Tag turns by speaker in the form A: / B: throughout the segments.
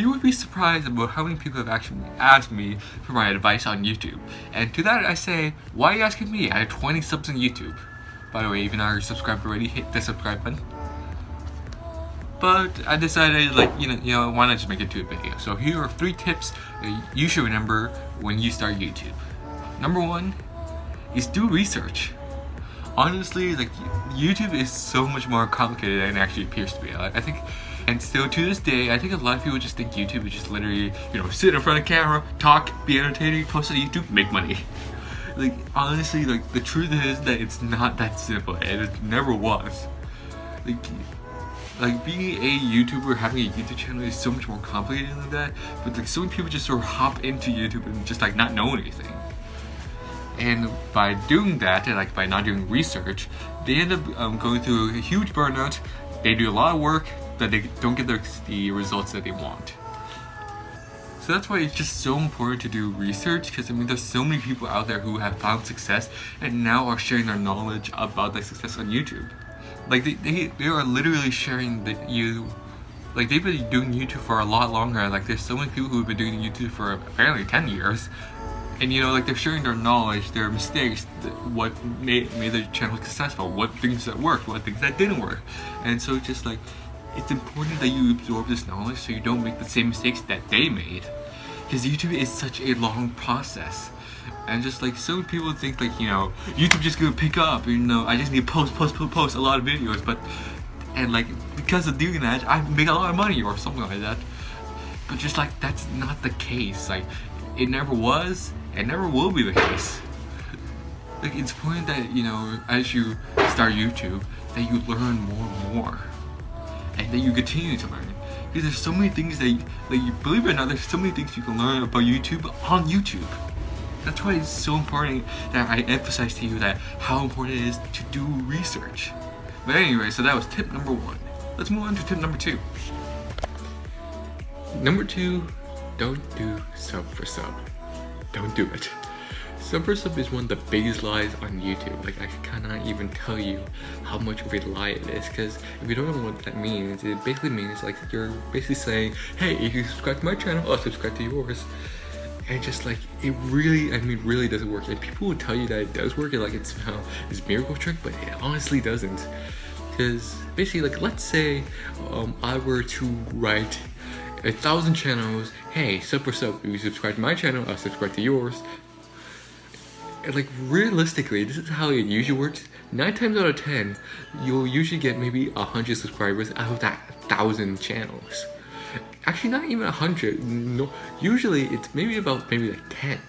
A: you would be surprised about how many people have actually asked me for my advice on YouTube. And to that I say, why are you asking me? I have 20 subs on YouTube. By the way, even though you're subscribed already, hit the subscribe button. But I decided, like, you know, why not just make it into a video? So here are 3 tips that you should remember when you start YouTube. Number 1 is do research. Honestly, like, YouTube is so much more complicated than it actually appears to be. I think, and still to this day, I think a lot of people just think YouTube is just literally, you know, sit in front of the camera, talk, be entertaining, post on YouTube, make money. Like, honestly, like, the truth is that it's not that simple, and it never was. Like being a YouTuber, having a YouTube channel is so much more complicated than that, but like so many people just sort of hop into YouTube and just like not know anything. And by doing that, and like by not doing research, they end up going through a huge burnout. They do a lot of work, but they don't get the results that they want. So that's why it's just so important to do research, because I mean there's so many people out there who have found success and now are sharing their knowledge about their success on YouTube. Like they are literally sharing that like they've been doing YouTube for a lot longer. Like there's so many people who've been doing YouTube for apparently 10 years. And you know, like they're sharing their knowledge, their mistakes, what made their channel successful, what things that worked, what things that didn't work. And so it's just like, it's important that you absorb this knowledge so you don't make the same mistakes that they made. Because YouTube is such a long process. And just like some people think like, you know, YouTube just gonna pick up, you know, I just need to post a lot of videos, but and like because of doing that I make a lot of money or something like that. But just like that's not the case. Like it never was and never will be the case. Like it's important that, you know, as you start YouTube, that you learn more and more, and that you continue to learn. Because there's so many things that you believe it or not, there's so many things you can learn about YouTube on YouTube. That's why it's so important that I emphasize to you that how important it is to do research. But anyway, so that was tip number 1. Let's move on to tip number 2. Number 2, don't do sub for sub. Don't do it. Sub for sub is one of the biggest lies on YouTube. Like I cannot even tell you how much of a lie it is, because if you don't know what that means, it basically means like you're basically saying, hey, if you subscribe to my channel, I'll subscribe to yours. And just like it really, I mean, really doesn't work. And people will tell you that it does work, and like it's somehow this miracle trick, but it honestly doesn't. Because basically, like let's say I were to write 1,000 channels. Hey, sub for sub. If you subscribe to my channel, I'll subscribe to yours. And like realistically, this is how it usually works. 9 times out of 10, you'll usually get maybe 100 subscribers out of that 1,000 channels. Actually, not even 100. No, usually it's maybe like 10.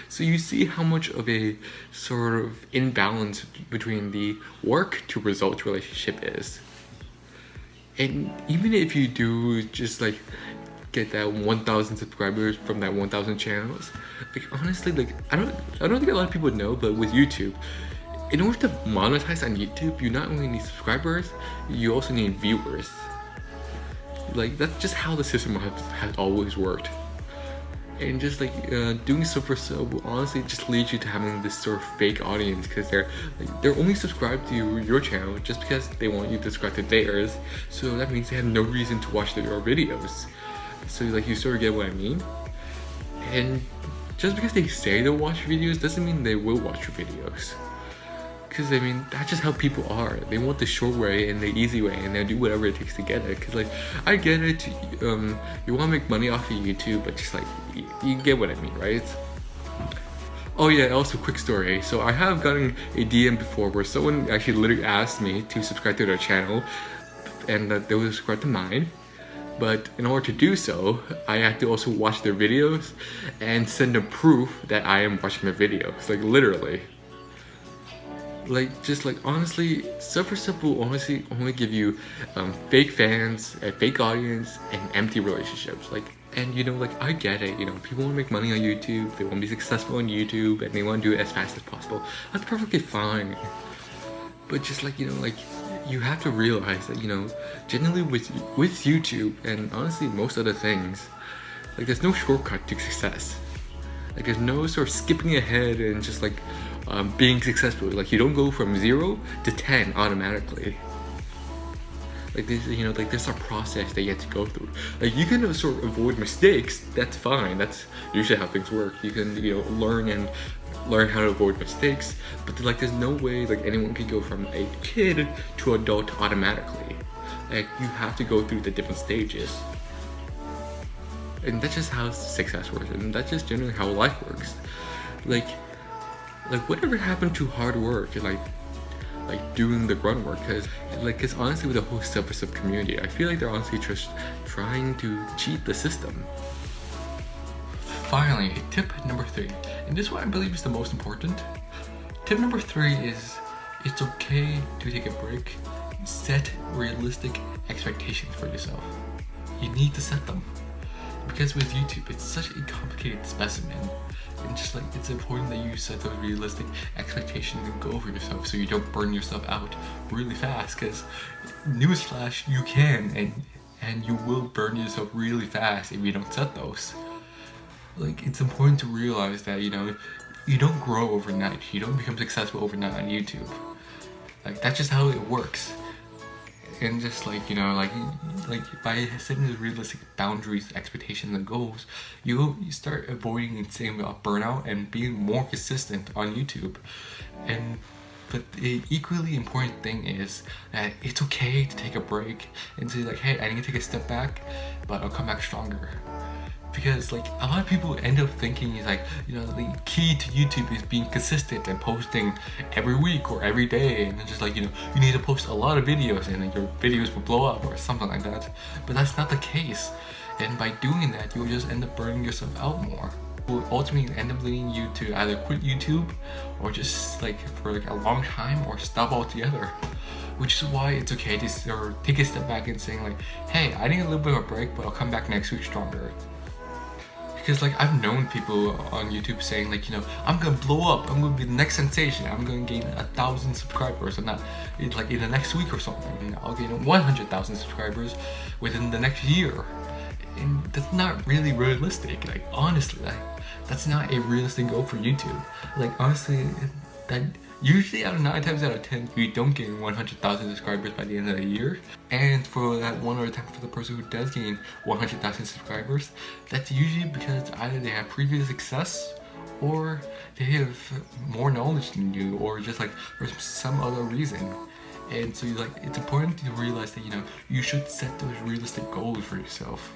A: So you see how much of a sort of imbalance between the work to results relationship is. And even if you do just like get that 1,000 subscribers from that 1,000 channels, like honestly, like I don't think a lot of people know, but with YouTube, in order to monetize on YouTube, you not only need subscribers, you also need viewers. Like that's just how the system has always worked. And just like doing sub for sub will honestly just lead you to having this sort of fake audience, because they're only subscribed to your channel just because they want you to subscribe to theirs. So that means they have no reason to watch your videos. So like you sort of get what I mean. And just because they say they'll watch your videos doesn't mean they will watch your videos. Because I mean, that's just how people are. They want the short way and the easy way, and they'll do whatever it takes to get it. Because like, I get it, you want to make money off of YouTube, but just like, you get what I mean, right? Oh yeah, also quick story. So I have gotten a DM before where someone actually literally asked me to subscribe to their channel, and that they would subscribe to mine. But in order to do so, I had to also watch their videos and send them proof that I am watching their videos, like literally. Like, just like, honestly, sub for sub will honestly only give you fake fans, a fake audience, and empty relationships. Like, and you know, like, I get it, you know, people want to make money on YouTube, they want to be successful on YouTube, and they want to do it as fast as possible. That's perfectly fine. But just like, you know, like, you have to realize that, you know, generally with YouTube, and honestly most other things, like, there's no shortcut to success. Like, there's no sort of skipping ahead and just like being successful. Like, you don't go from 0 to 10 automatically. Like this, you know, like there's a process that you have to go through. Like you can sort of avoid mistakes, that's fine, that's usually how things work. You can, you know, learn how to avoid mistakes, but like there's no way like anyone can go from a kid to adult automatically. Like you have to go through the different stages. And that's just how success works, and that's just generally how life works. Like whatever happened to hard work and like doing the grunt work? Because honestly, with the whole sub community, I feel like they're honestly just trying to cheat the system. Finally, tip number 3, and this one I believe is the most important. Tip number 3 is it's okay to take a break. Set realistic expectations for yourself. You need to set them. Because with YouTube, it's such a complicated specimen, and just like it's important that you set those realistic expectations and go for yourself so you don't burn yourself out really fast. Because newsflash, you can and you will burn yourself really fast if you don't set those. Like it's important to realize that, you know, you don't grow overnight. You don't become successful overnight on YouTube. Like that's just how it works. And just like, you know, like by setting those realistic boundaries, expectations, and goals, you start avoiding and saying about burnout and being more consistent on YouTube. But the equally important thing is that it's okay to take a break and say like, hey, I need to take a step back, but I'll come back stronger. Because like a lot of people end up thinking is like, you know, the key to YouTube is being consistent and posting every week or every day, and just like, you know, you need to post a lot of videos and then your videos will blow up or something like that. But that's not the case, and by doing that you'll just end up burning yourself out more. It will ultimately end up leading you to either quit YouTube or just like for like a long time or stop altogether. Which is why it's okay to sort of take a step back and saying like, hey, I need a little bit of a break, but I'll come back next week stronger. Because like I've known people on YouTube saying like, you know, I'm gonna blow up, I'm gonna be the next sensation, I'm gonna gain 1,000 subscribers, and that like in the next week or something, and I'll gain 100,000 subscribers within the next year. And that's not really realistic. Like honestly, like that's not a realistic goal for YouTube. Like honestly, that usually out of 9 times out of 10 you don't gain 100,000 subscribers by the end of the year. And for that one other time, for the person who does gain 100,000 subscribers, that's usually because either they have previous success or they have more knowledge than you, or just like for some other reason. And so like it's important to realize that, you know, you should set those realistic goals for yourself.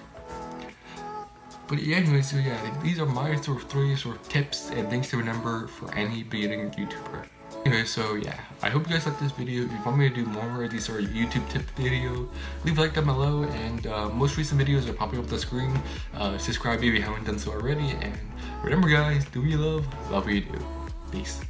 A: But yeah, anyways, so yeah, these are my sort of 3 sort of tips and things to remember for any beginning YouTuber. Anyway, so yeah, I hope you guys liked this video. If you want me to do more of these sort of YouTube tip video, leave a like down below, and most recent videos are popping up the screen. Subscribe if you haven't done so already, and remember guys, do what you love what you do. Peace.